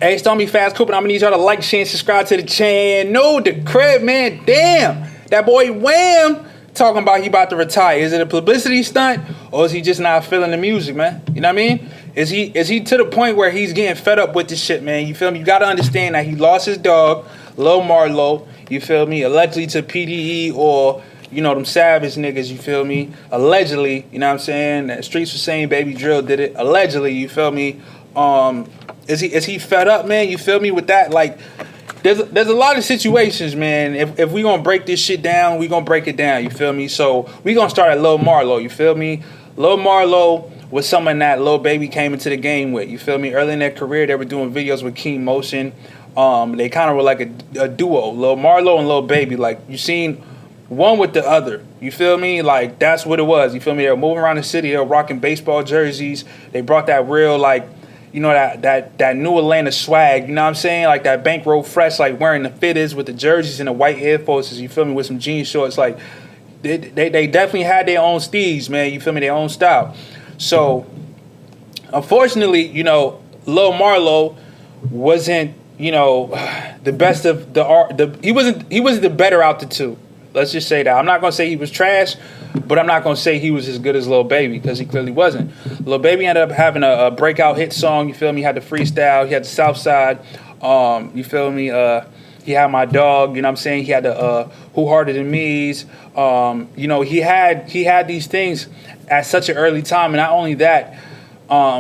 Hey, Stormy Fast Cooper, I'm gonna need y'all to like, share, and subscribe to the channel. The Crib, man, damn. That boy Wham talking about he about to retire. Is it a publicity stunt or is he just not feeling the music, man? You know what I mean? Is he to the point where he's getting fed up with this shit, man? You feel me? You gotta understand that he lost his dog, Lil Marlo, you feel me? Allegedly to PDE or, you know, them savage niggas, you feel me? Allegedly, you know what I'm saying? That Streets was saying Baby Drill did it. Allegedly, you feel me? Is he fed up, man? You feel me with that? Like, there's a lot of situations, man. If we gonna break this shit down, we gonna break it down. You feel me? So we gonna start at Lil Marlo. You feel me? Lil Marlo was someone that Lil Baby came into the game with. You feel me? Early in their career, they were doing videos with King Motion. They kind of were like a duo, Lil Marlo and Lil Baby. Like, you seen one with the other. You feel me? Like, that's what it was. You feel me? They were moving around the city. They were rocking baseball jerseys. They brought that real, like, you know, that new Atlanta swag, you know what I'm saying? Like that bankroll fresh, like wearing the fitteds with the jerseys and the white Air Forces, you feel me, with some jean shorts. Like, they definitely had their own steez, man, you feel me, their own style. So, unfortunately, you know, Lil Marlo wasn't, you know, the best of the art. He wasn't the better out the two. Let's just say that. I'm not going to say he was trash, but I'm not going to say he was as good as Lil Baby, because he clearly wasn't. Lil Baby ended up having a breakout hit song, you feel me? He had the freestyle, he had the South Side, you feel me? He had My Dog, you know what I'm saying? He had the Who Harder Than Me's. You know, he had these things at such an early time, and not only that, him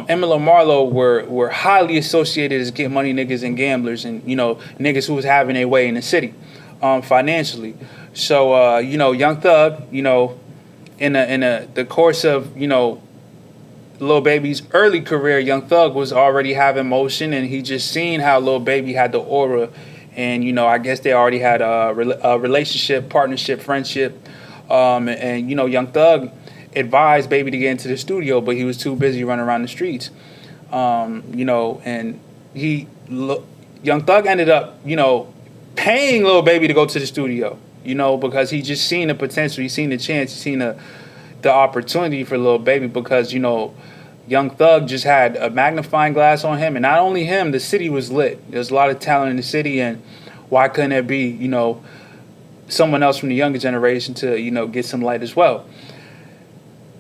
and Lil Marlo were highly associated as get money niggas and gamblers, and, you know, niggas who was having their way in the city financially. So, you know, Young Thug, you know, in the course of, you know, Lil Baby's early career, Young Thug was already having motion, and he just seen how Lil Baby had the aura, and, you know, I guess they already had a relationship, partnership, friendship, and, you know, Young Thug advised Baby to get into the studio, but he was too busy running around the streets, you know, and Young Thug ended up, you know, paying Lil Baby to go to the studio, you know, because he just seen the potential, he seen the chance, he seen the opportunity for Lil Baby, because, you know, Young Thug just had a magnifying glass on him, and not only him, the city was lit. There's a lot of talent in the city, and why couldn't there be, you know, someone else from the younger generation to, you know, get some light as well?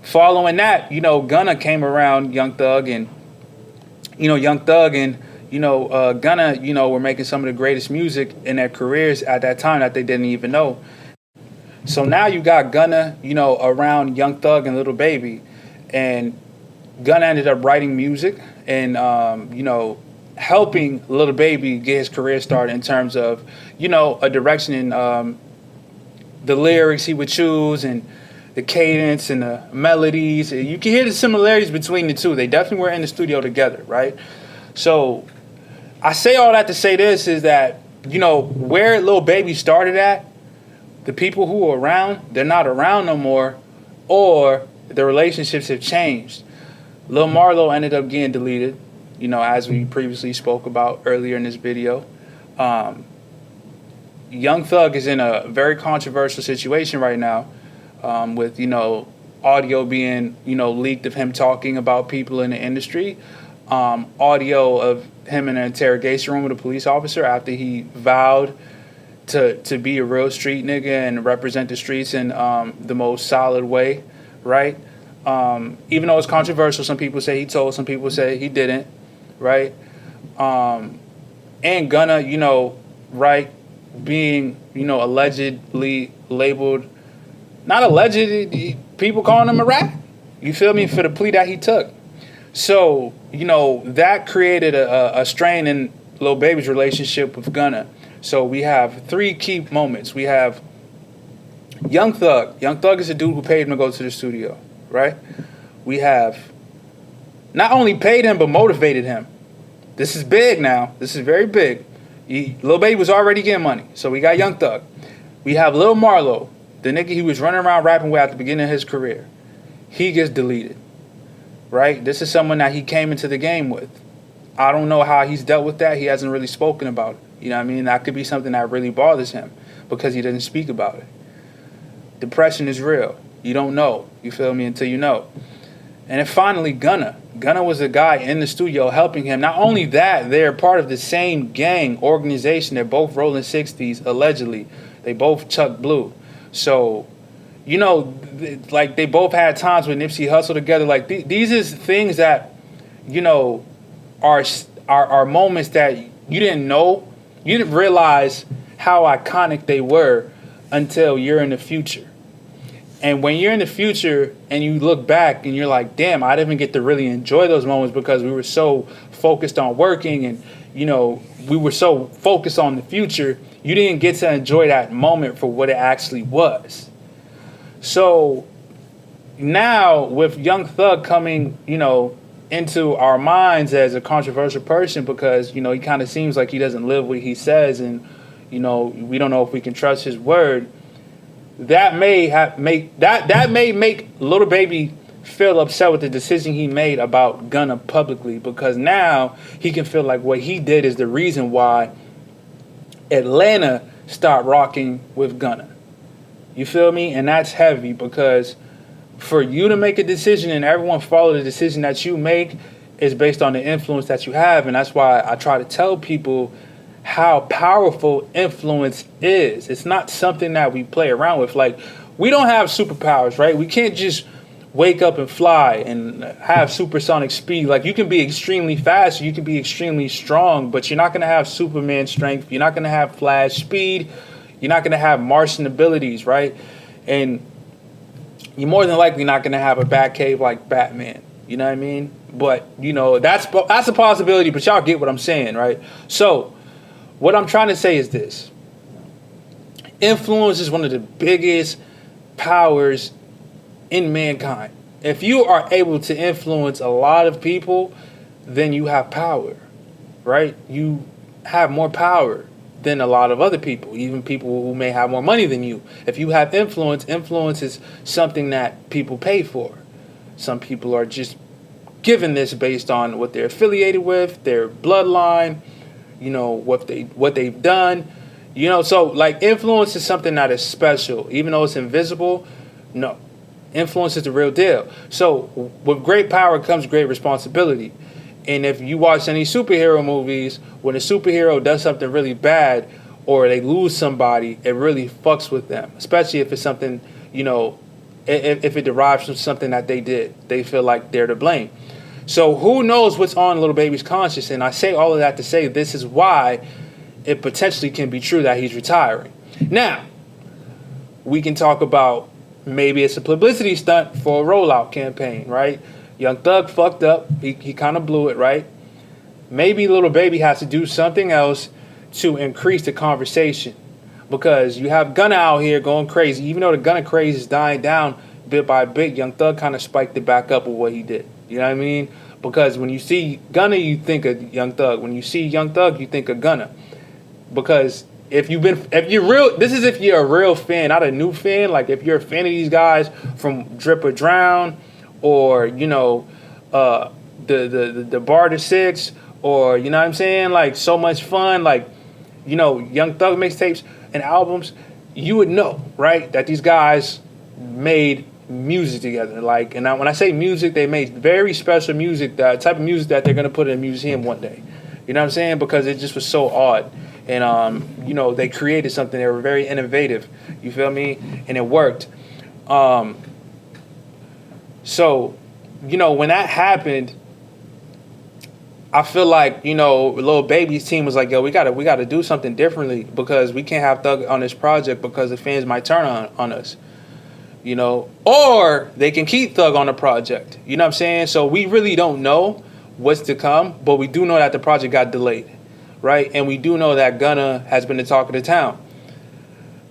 Following that, you know, Gunna came around Young Thug, and, you know, Young Thug and, you know, Gunna, you know, were making some of the greatest music in their careers at that time that they didn't even know. So now you got Gunna, you know, around Young Thug and Lil Baby, and Gunna ended up writing music and, you know, helping Lil Baby get his career started in terms of, you know, a direction in the lyrics he would choose and the cadence and the melodies. You can hear the similarities between the two. They definitely were in the studio together, right? So I say all that to say this is that, you know, where Lil Baby started at, the people who were around, they're not around no more, or the relationships have changed. Lil Marlo ended up getting deleted, you know, as we previously spoke about earlier in this video. Young Thug is in a very controversial situation right now, with, you know, audio being, you know, leaked of him talking about people in the industry, audio of him in an interrogation room with a police officer after he vowed to be a real street nigga and represent the streets in the most solid way, right? Even though it's controversial, some people say he told, some people say he didn't, right? And Gunna, you know, right, being, you know, allegedly labeled, not alleged, people calling him a rat, you feel me, for the plea that he took. So, you know, that created a strain in Lil Baby's relationship with Gunna. So we have three key moments. We have Young Thug. Young Thug is a dude who paid him to go to the studio, right? We have not only paid him, but motivated him. This is big now. This is very big. Lil Baby was already getting money, so we got Young Thug. We have Lil Marlo, the nigga he was running around rapping with at the beginning of his career. He gets deleted, right? This is someone that he came into the game with. I don't know how he's dealt with that. He hasn't really spoken about it. You know what I mean? That could be something that really bothers him because he doesn't speak about it. Depression is real. You don't know. You feel me? Until you know. And then finally, Gunna. Gunna was a guy in the studio helping him. Not only that, they're part of the same gang organization. They're both rolling 60s, allegedly. They both Chuck Blue. So, like they both had times with Nipsey Hussle together. Like these is things that, you know, are moments that you didn't know. You didn't realize how iconic they were until you're in the future. And when you're in the future and you look back and you're like, damn, I didn't even get to really enjoy those moments because we were so focused on working and, we were so focused on the future, you didn't get to enjoy that moment for what it actually was. So now with Young Thug coming, into our minds as a controversial person because, he kind of seems like he doesn't live what he says and, we don't know if we can trust his word. That may make Lil Baby feel upset with the decision he made about Gunna publicly because now he can feel like what he did is the reason why Atlanta stopped rocking with Gunna. You feel me? And that's heavy because for you to make a decision and everyone follow the decision that you make is based on the influence that you have. And that's why I try to tell people how powerful influence is. It's not something that we play around with. Like, we don't have superpowers, right? We can't just wake up and fly and have supersonic speed. Like, you can be extremely fast, you can be extremely strong, but you're not going to have Superman strength. You're not going to have Flash speed. You're not going to have Martian abilities, right? And you're more than likely not going to have a Batcave like Batman. You know what I mean? But, that's a possibility, but y'all get what I'm saying, right? So, what I'm trying to say is this. Influence is one of the biggest powers in mankind. If you are able to influence a lot of people, then you have power, right? You have more power than a lot of other people, even people who may have more money than you. If you have influence is something that people pay for. Some people are just given this based on what they're affiliated with, their bloodline, what they've done, so like influence is something that is special, even though it's invisible. No, influence is the real deal. So with great power comes great responsibility. And if you watch any superhero movies, when a superhero does something really bad or they lose somebody, it really fucks with them, especially if it's something, if it derives from something that they did. They feel like they're to blame. So who knows what's on Lil Baby's conscience? And I say all of that to say this is why it potentially can be true that he's retiring. Now, we can talk about maybe it's a publicity stunt for a rollout campaign, right? Young Thug fucked up. He kind of blew it, right? Maybe Lil Baby has to do something else to increase the conversation because you have Gunna out here going crazy. Even though the Gunna craze is dying down bit by bit, Young Thug kind of spiked it back up with what he did. You know what I mean? Because when you see Gunna, you think of Young Thug. When you see Young Thug, you think of Gunna. Because if you're a real fan, not a new fan. Like if you're a fan of these guys from Drip or Drown, or the Bar to Six, or you know what I'm saying, like So Much Fun, like Young Thug mixtapes and albums, you would know, right, that these guys made music together. Like, and when I say music, they made very special music, the type of music that they're gonna put in a museum one day. You know what I'm saying? Because it just was so odd, and they created something. They were very innovative. You feel me? And it worked. So, when that happened, I feel like Lil Baby's team was like, yo, we gotta do something differently because we can't have Thug on this project because the fans might turn on us. Or they can keep Thug on the project. You know what I'm saying? So we really don't know what's to come, but we do know that the project got delayed, right? And we do know that Gunna has been the talk of the town.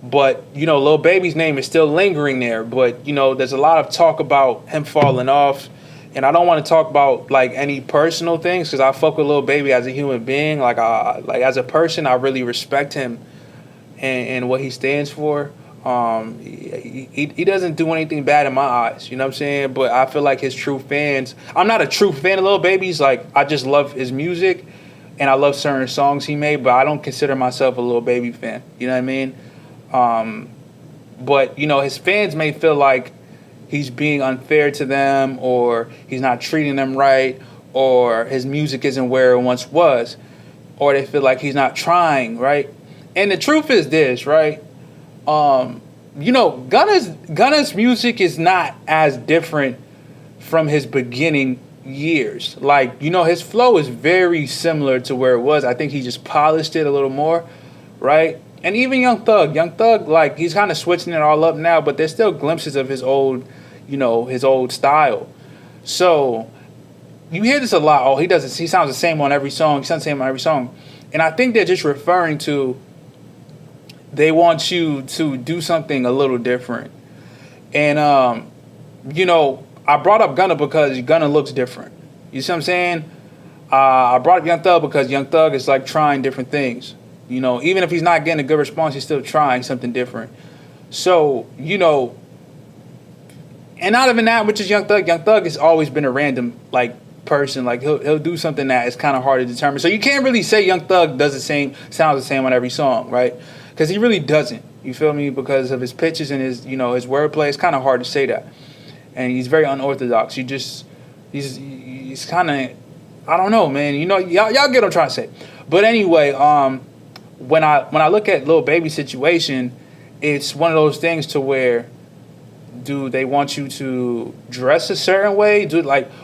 But, Lil Baby's name is still lingering there. But, there's a lot of talk about him falling off. And I don't want to talk about, like, any personal things because I fuck with Lil Baby as a human being. Like as a person, I really respect him and what he stands for. He doesn't do anything bad in my eyes, you know what I'm saying? But I feel like his true fans, I'm not a true fan of Lil Baby's, like I just love his music and I love certain songs he made, but I don't consider myself a Lil Baby fan, you know what I mean? But his fans may feel like he's being unfair to them, or he's not treating them right, or his music isn't where it once was, or they feel like he's not trying, right? And the truth is this, right? Gunna's music is not as different from his beginning years. Like, his flow is very similar to where it was. I think he just polished it a little more, right? And even Young Thug, like, he's kind of switching it all up now, but there's still glimpses of his old, his old style. So you hear this a lot. Oh, he sounds the same on every song. He sounds the same on every song. And I think they're just referring to, they want you to do something a little different. And, I brought up Gunna because Gunna looks different. You see what I'm saying? I brought up Young Thug because Young Thug is like trying different things. Even if he's not getting a good response, he's still trying something different. So, and not even that, which is Young Thug has always been a random, like, person. Like, he'll do something that is kind of hard to determine. So you can't really say Young Thug sounds the same on every song, right? Because he really doesn't. You feel me? Because of his pitches and his, his wordplay, it's kind of hard to say that. And he's very unorthodox. He's kind of, I don't know, man. Y'all get what I'm trying to say. But anyway, when I look at Lil Baby's situation, it's one of those things to where, do they want you to dress a certain way?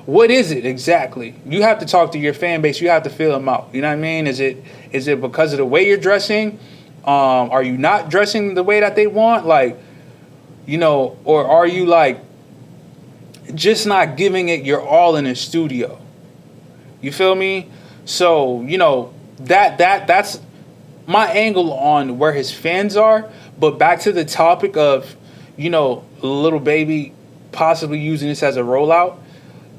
What is it exactly? You have to talk to your fan base. You have to feel them out. You know what I mean? Is it because of the way you're dressing? Are you not dressing the way that they want? Or are you just not giving it your all in the studio? You feel me? So, that's my angle on where his fans are. But back to the topic of, Lil Baby possibly using this as a rollout.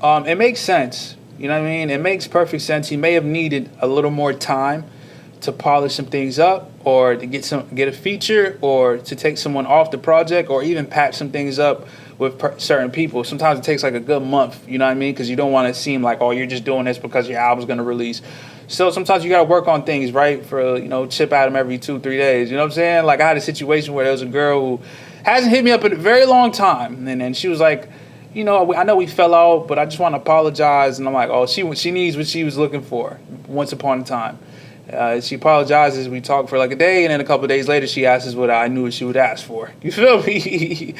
It makes sense. You know what I mean? It makes perfect sense. He may have needed a little more time to polish some things up, or to get a feature, or to take someone off the project, or even patch some things up with certain people. Sometimes it takes like a good month, you know what I mean? Because you don't want to seem like, oh, you're just doing this because your album's going to release. So sometimes you got to work on things, right? For, chip at them every 2-3 days. You know what I'm saying? Like, I had a situation where there was a girl who hasn't hit me up in a very long time. And then she was like, I know we fell out, but I just want to apologize. And I'm like, oh, she needs what she was looking for once upon a time. She apologizes. We talk for like a day, and then a couple of days later, she asks what I knew she would ask for. You feel me?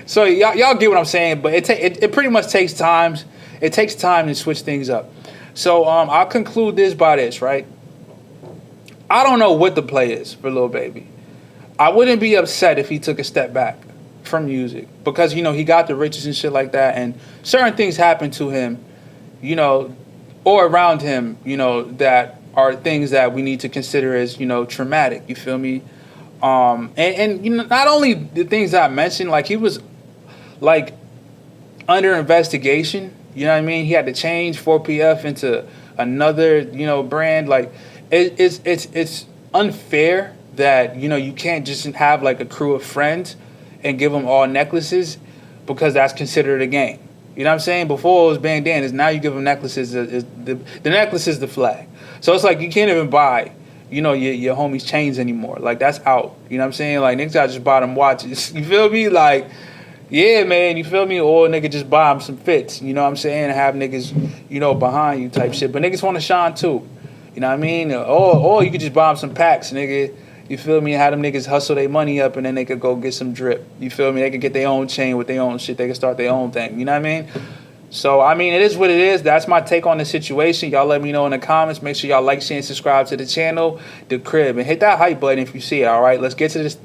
So y'all get what I'm saying. But it pretty much takes time. It takes time to switch things up. So I'll conclude this by this, right? I don't know what the play is for Lil Baby. I wouldn't be upset if he took a step back from music, because he got the riches and shit like that, and certain things happen to him, or around him, that are things that we need to consider as, traumatic. You feel me? And not only the things that I mentioned, like, he was like under investigation. You know what I mean? He had to change 4PF into another, brand. Like, it's unfair that, you can't just have like a crew of friends and give them all necklaces, because that's considered a game. You know what I'm saying? Before it was bandanas, now you give them necklaces. The necklace is the flag. So it's like you can't even buy, your homies' chains anymore. Like, that's out. You know what I'm saying? Like, niggas I just buy them watches. You feel me? Like, yeah, man, you feel me? Or nigga just buy them some fits. You know what I'm saying? And have niggas, behind you type shit. But niggas want to shine too. You know what I mean? Or you could just buy them some packs, nigga. You feel me? Have them niggas hustle their money up, and then they could go get some drip. You feel me? They could get their own chain with their own shit. They could start their own thing. You know what I mean? So, I mean, it is what it is. That's my take on the situation. Y'all let me know in the comments. Make sure y'all like, share, and subscribe to the channel, The Crib. And hit that hype button if you see it, all right? Let's get to this.